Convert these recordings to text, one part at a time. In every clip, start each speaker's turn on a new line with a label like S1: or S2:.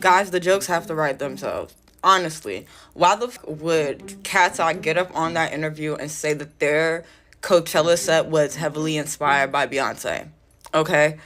S1: Guys, the jokes have to write themselves. Honestly, why the would Katseye get up on that interview and say that their Coachella set was heavily inspired by Beyonce? Okay?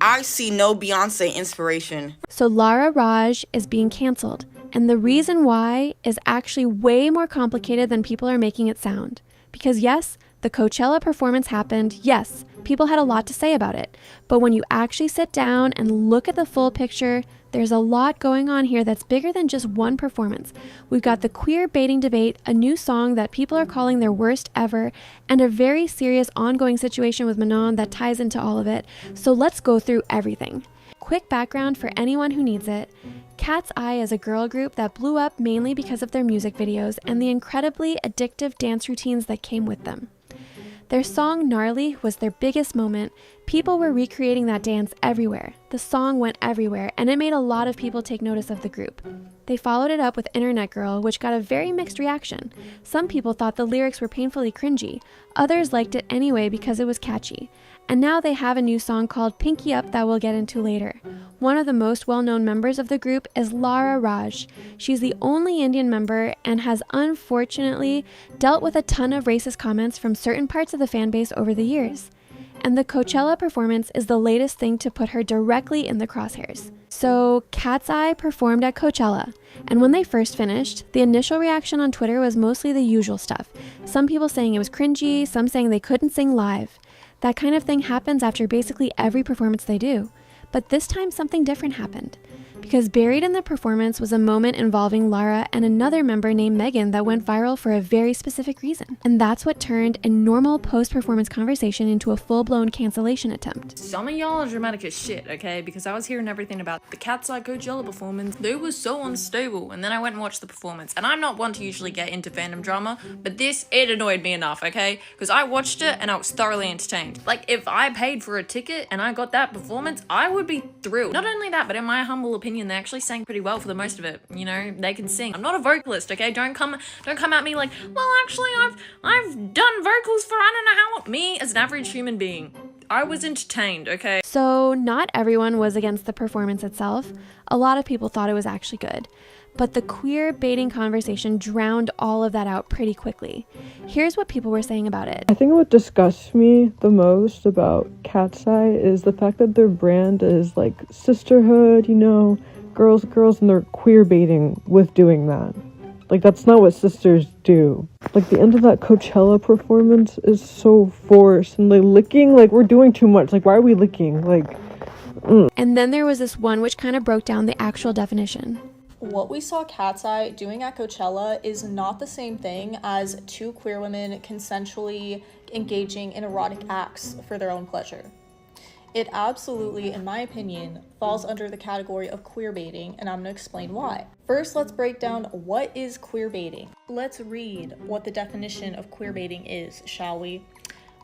S1: I see no Beyonce inspiration.
S2: So Lara Raj is being canceled, and the reason why is actually way more complicated than people are making it sound. Because yes, the Coachella performance happened, yes, people had a lot to say about it, but when you actually sit down and look at the full picture, there's a lot going on here that's bigger than just one performance. We've got the queer baiting debate, a new song that people are calling their worst ever, and a very serious ongoing situation with Manon that ties into all of it. So let's go through everything. Quick background for anyone who needs it. Katseye is a girl group that blew up mainly because of their music videos and the incredibly addictive dance routines that came with them. Their song Gnarly was their biggest moment. People were recreating that dance everywhere. The song went everywhere, and it made a lot of people take notice of the group. They followed it up with Internet Girl, which got a very mixed reaction. Some people thought the lyrics were painfully cringy. Others liked it anyway because it was catchy. And now they have a new song called Pinky Up that we'll get into later. One of the most well-known members of the group is Lara Raj. She's the only Indian member and has unfortunately dealt with a ton of racist comments from certain parts of the fanbase over the years. And the Coachella performance is the latest thing to put her directly in the crosshairs. So Katseye performed at Coachella, and when they first finished, the initial reaction on Twitter was mostly the usual stuff. Some people saying it was cringy, some saying they couldn't sing live. That kind of thing happens after basically every performance they do. But this time something different happened. Because buried in the performance was a moment involving Lara and another member named Megan that went viral for a very specific reason. And that's what turned a normal post-performance conversation into a full-blown cancellation attempt.
S3: Some of y'all are dramatic as shit, okay? Because I was hearing everything about the Katseye Coachella performance. They were so unstable, and then I went and watched the performance. And I'm not one to usually get into fandom drama, but it annoyed me enough, okay? Because I watched it and I was thoroughly entertained. Like, if I paid for a ticket and I got that performance, I would be thrilled. Not only that, but in my humble opinion, they actually sang pretty well for the most of it. You know, they can sing. I'm not a vocalist, okay? Don't come at me like, well, actually, I've done vocals for I don't know how. Me as an average human being, I was entertained, okay?
S2: So not everyone was against the performance itself. A lot of people thought it was actually good. But the queer baiting conversation drowned all of that out pretty quickly. Here's what people were saying about it.
S4: I think what disgusts me the most about Katseye is the fact that their brand is like sisterhood, you know, girls, and they're queer baiting with doing that. Like, that's not what sisters do. Like, the end of that Coachella performance is so forced, and like licking, like, we're doing too much. Like, why are we licking? Like,
S2: And then there was this one which kind of broke down the actual definition.
S5: What we saw Katseye doing at Coachella is not the same thing as two queer women consensually engaging in erotic acts for their own pleasure. It absolutely, in my opinion, falls under the category of queer baiting, and I'm going to explain why. First, let's break down what is queer baiting. Let's read what the definition of queer baiting is, shall we?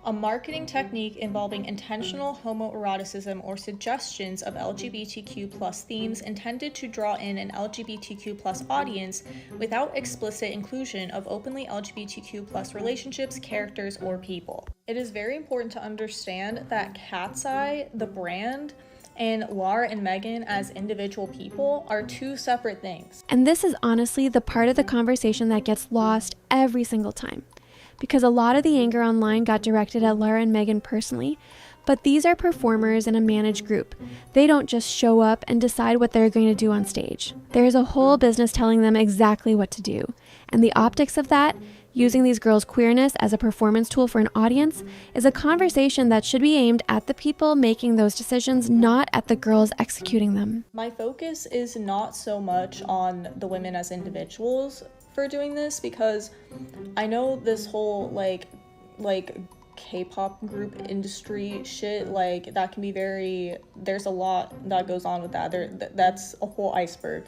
S5: A marketing technique involving intentional homoeroticism or suggestions of LGBTQ+ themes intended to draw in an LGBTQ+ audience without explicit inclusion of openly LGBTQ+ relationships, characters, or people. It is very important to understand that Katseye, the brand, and Lara and Megan as individual people are two separate things.
S2: And this is honestly the part of the conversation that gets lost every single time. Because a lot of the anger online got directed at Lara and Megan personally, but these are performers in a managed group. They don't just show up and decide what they're going to do on stage. There's a whole business telling them exactly what to do. And the optics of that, using these girls' queerness as a performance tool for an audience, is a conversation that should be aimed at the people making those decisions, not at the girls executing them.
S5: My focus is not so much on the women as individuals for doing this, because I know this whole like K-pop group industry shit, like that can be there's a lot that goes on with that. That's a whole iceberg,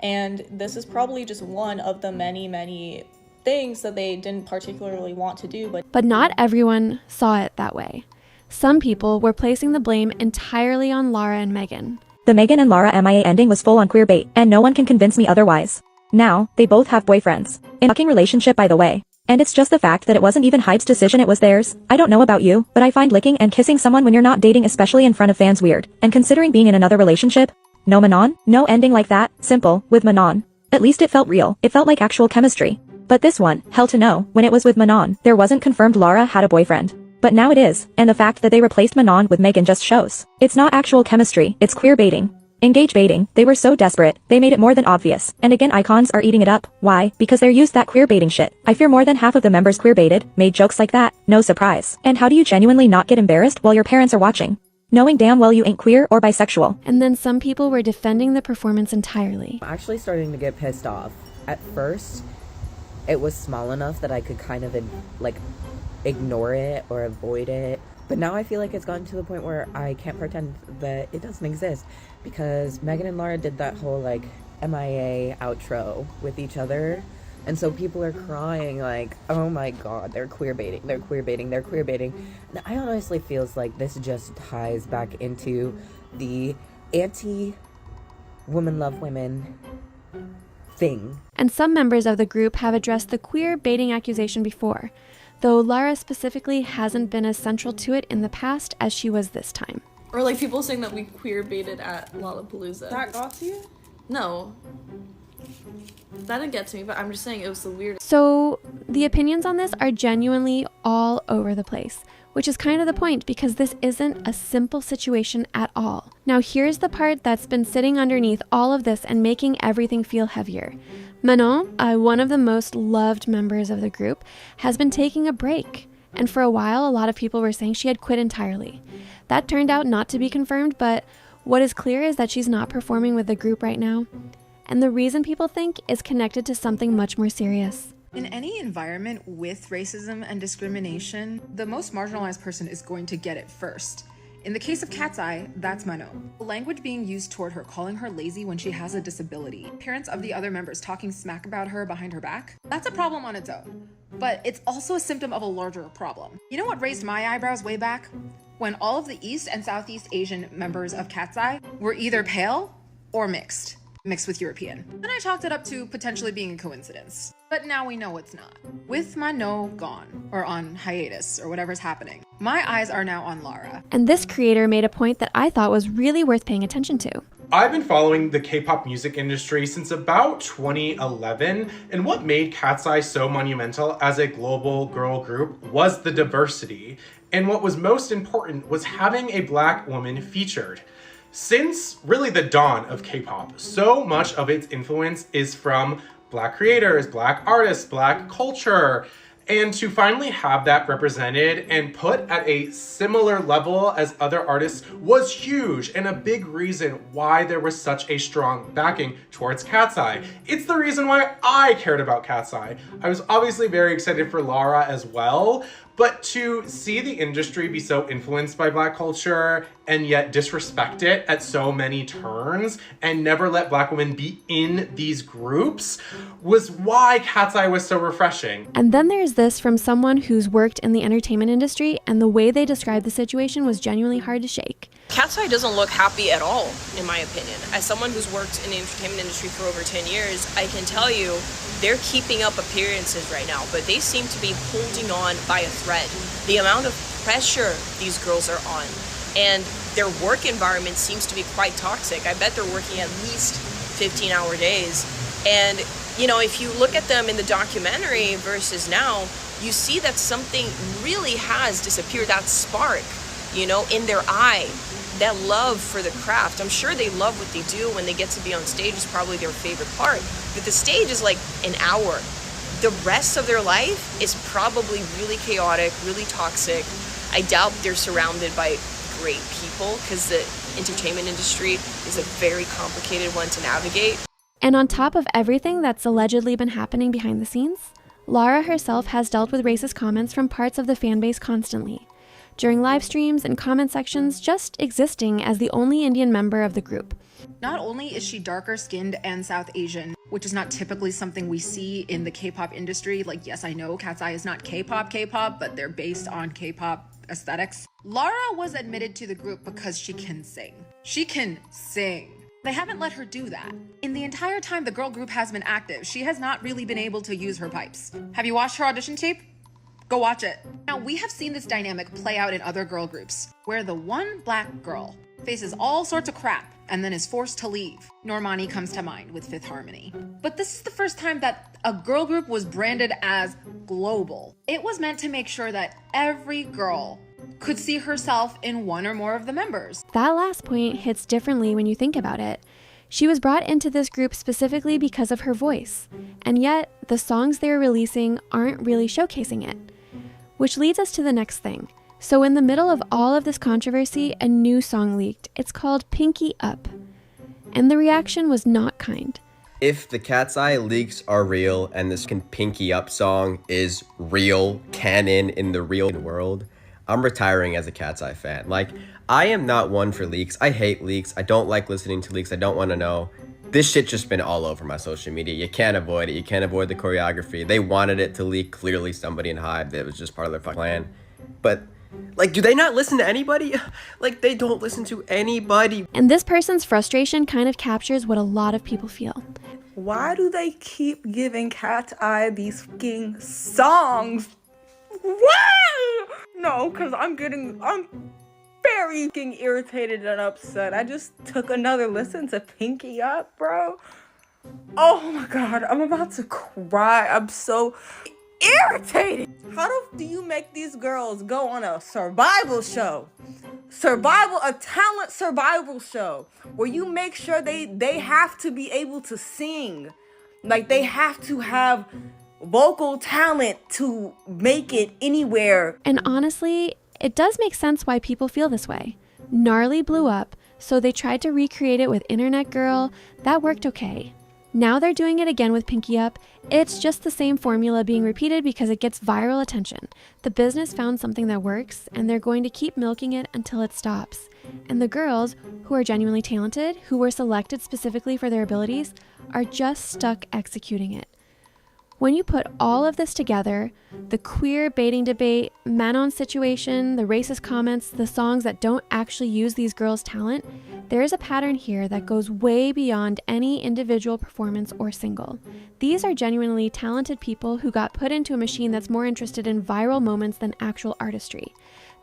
S5: and this is probably just one of the many things that they didn't particularly want to do.
S2: But not everyone saw it that way. Some people were placing the blame entirely on Lara and Megan.
S6: The Megan and Lara MIA ending was full on queer bait, and no one can convince me otherwise. Now, they both have boyfriends. In a fucking relationship, by the way. And it's just the fact that it wasn't even Hype's decision, it was theirs. I don't know about you, but I find licking and kissing someone when you're not dating, especially in front of fans, weird. And considering being in another relationship, No Manon? No ending like that, simple, with Manon. At least it felt real, it felt like actual chemistry. But this one, hell to no, when it was with Manon, there wasn't confirmed Lara had a boyfriend. But now it is, and the fact that they replaced Manon with Megan just shows. It's not actual chemistry, it's queer baiting. Engage baiting, they were so desperate, they made it more than obvious, and again icons are eating it up. Why? Because they're used that queer baiting shit. I fear more than half of the members queer baited, made jokes like that, no surprise. And how do you genuinely not get embarrassed while your parents are watching? Knowing damn well you ain't queer or bisexual.
S2: And then some people were defending the performance entirely.
S7: I'm actually starting to get pissed off. At first, it was small enough that I could kind of ignore it or avoid it. But now I feel like it's gotten to the point where I can't pretend that it doesn't exist, because Megan and Lara did that whole MIA outro with each other, and so people are crying like, oh my god, they're queer baiting, they're queer baiting, they're queer baiting. And I honestly feels like this just ties back into the anti-women love women thing.
S2: And some members of the group have addressed the queer baiting accusation before, though Lara specifically hasn't been as central to it in the past as she was this time.
S8: Or people saying that we queer baited at Lollapalooza.
S5: That got to you?
S8: No. That didn't get to me, but I'm just saying it was the weirdest.
S2: So the opinions on this are genuinely all over the place, which is kind of the point because this isn't a simple situation at all. Now here's the part that's been sitting underneath all of this and making everything feel heavier. Manon, one of the most loved members of the group, has been taking a break. And for a while, a lot of people were saying she had quit entirely. That turned out not to be confirmed, but what is clear is that she's not performing with the group right now. And the reason people think is connected to something much more serious.
S9: In any environment with racism and discrimination, the most marginalized person is going to get it first. In the case of Katseye, that's Manon. The language being used toward her, calling her lazy when she has a disability, appearance of the other members talking smack about her behind her back, that's a problem on its own. But it's also a symptom of a larger problem. You know what raised my eyebrows way back? When all of the East and Southeast Asian members of Katseye were either pale or mixed with European. Then I chalked it up to potentially being a coincidence. But now we know it's not. With Manon gone, or on hiatus, or whatever's happening, my eyes are now on Lara.
S2: And this creator made a point that I thought was really worth paying attention to.
S10: I've been following the K-pop music industry since about 2011, and what made Katseye so monumental as a global girl group was the diversity. And what was most important was having a Black woman featured. Since really the dawn of K-pop, so much of its influence is from Black creators, Black artists, Black culture. And to finally have that represented and put at a similar level as other artists was huge, and a big reason why there was such a strong backing towards Katseye. It's the reason why I cared about Katseye. I was obviously very excited for Lara as well, but to see the industry be so influenced by Black culture and yet disrespect it at so many turns and never let Black women be in these groups was why Katseye was so refreshing.
S2: And then there's this from someone who's worked in the entertainment industry, and the way they described the situation was genuinely hard to shake.
S11: Katseye doesn't look happy at all, in my opinion. As someone who's worked in the entertainment industry for over 10 years, I can tell you they're keeping up appearances right now, but they seem to be holding on by a thread. The amount of pressure these girls are on, and their work environment seems to be quite toxic. I bet they're working at least 15-hour days. And, you know, if you look at them in the documentary versus now, you see that something really has disappeared, that spark, you know, in their eye, that love for the craft. I'm sure they love what they do. When they get to be on stage is probably their favorite part. But the stage is like an hour. The rest of their life is probably really chaotic, really toxic. I doubt they're surrounded by great people because the entertainment industry is a very complicated one to navigate.
S2: And on top of everything that's allegedly been happening behind the scenes, Lara herself has dealt with racist comments from parts of the fanbase constantly, during live streams and comment sections, just existing as the only Indian member of the group.
S9: Not only is she darker skinned and South Asian, which is not typically something we see in the K-pop industry. Like, yes, I know Katseye is not K-pop, but they're based on K-pop aesthetics. Lara was admitted to the group because she can sing. She can sing. They haven't let her do that. In the entire time the girl group has been active, she has not really been able to use her pipes. Have you watched her audition tape? Go watch it. Now, we have seen this dynamic play out in other girl groups, where the one Black girl faces all sorts of crap and then is forced to leave. Normani comes to mind with Fifth Harmony. But this is the first time that a girl group was branded as global. It was meant to make sure that every girl could see herself in one or more of the members.
S2: That last point hits differently when you think about it. She was brought into this group specifically because of her voice, and yet the songs they're releasing aren't really showcasing it. Which leads us to the next thing. So in the middle of all of this controversy, a new song leaked. It's called Pinky Up. And the reaction was not kind.
S12: If the Katseye leaks are real and this Pinky Up song is real canon in the real world, I'm retiring as a Katseye fan. Like, I am not one for leaks. I hate leaks. I don't like listening to leaks. I don't want to know. This shit just been all over my social media. You can't avoid it. You can't avoid the choreography. They wanted it to leak. Clearly somebody in Hive that was just part of their fucking plan. But, like, do they not listen to anybody? Like, they don't listen to anybody.
S2: And this person's frustration kind of captures what a lot of people feel.
S1: Why do they keep giving Katseye these fucking songs? Why? No, because I'm very fucking irritated and upset. I just took another listen to Pinky Up, bro. Oh my god, I'm about to cry. I'm so irritated. How do you make these girls go on a survival show? A talent survival show where you make sure they have to be able to sing. Like, they have to have vocal talent to make it anywhere.
S2: And honestly, it does make sense why people feel this way. Gnarly blew up, so they tried to recreate it with Internet Girl. That worked okay. Now they're doing it again with Pinky Up. It's just the same formula being repeated because it gets viral attention. The business found something that works, and they're going to keep milking it until it stops. And the girls, who are genuinely talented, who were selected specifically for their abilities, are just stuck executing it. When you put all of this together, the queer baiting debate, Manon's situation, the racist comments, the songs that don't actually use these girls' talent, there is a pattern here that goes way beyond any individual performance or single. These are genuinely talented people who got put into a machine that's more interested in viral moments than actual artistry.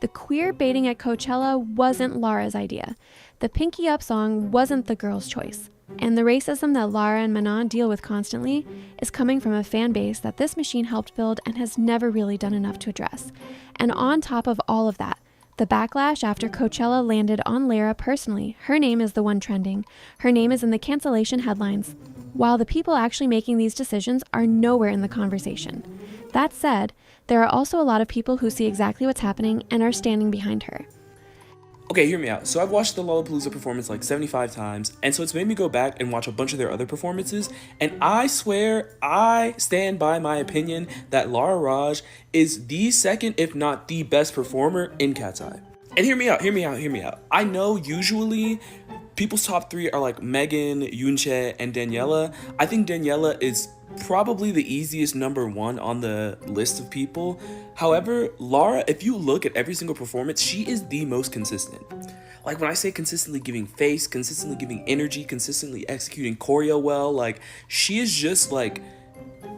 S2: The queer baiting at Coachella wasn't Lara's idea. The Pinky Up song wasn't the girls' choice. And the racism that Lara and Manon deal with constantly is coming from a fan base that this machine helped build and has never really done enough to address. And on top of all of that, the backlash after Coachella landed on Lara personally. Her name is the one trending. Her name is in the cancellation headlines, while the people actually making these decisions are nowhere in the conversation. That said, there are also a lot of people who see exactly what's happening and are standing behind her.
S13: Okay, hear me out. So I've watched the Lollapalooza performance like 75 times, and so it's made me go back and watch a bunch of their other performances, and I swear I stand by my opinion that Lara Raj is the second, if not the best performer in Katseye. And hear me out. I know usually people's top three are like Megan, Yoonchae, and Daniela. I think Daniela is probably the easiest number one on the list of people. However, Lara, if you look at every single performance, she is the most consistent. Like, when I say consistently giving face, consistently giving energy, consistently executing choreo well, like, she is just like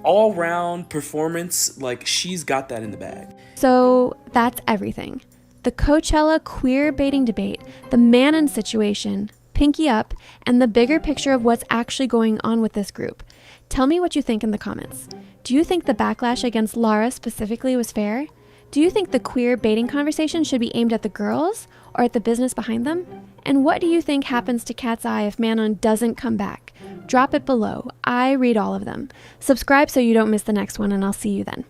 S13: all-round performance. Like, she's got that in the bag.
S2: So that's everything. The Coachella queer baiting debate, the Manon situation, Pinky Up, and the bigger picture of what's actually going on with this group. Tell me what you think in the comments. Do you think the backlash against Lara specifically was fair? Do you think the queer baiting conversation should be aimed at the girls or at the business behind them? And what do you think happens to Katseye if Manon doesn't come back? Drop it below. I read all of them. Subscribe so you don't miss the next one, and I'll see you then.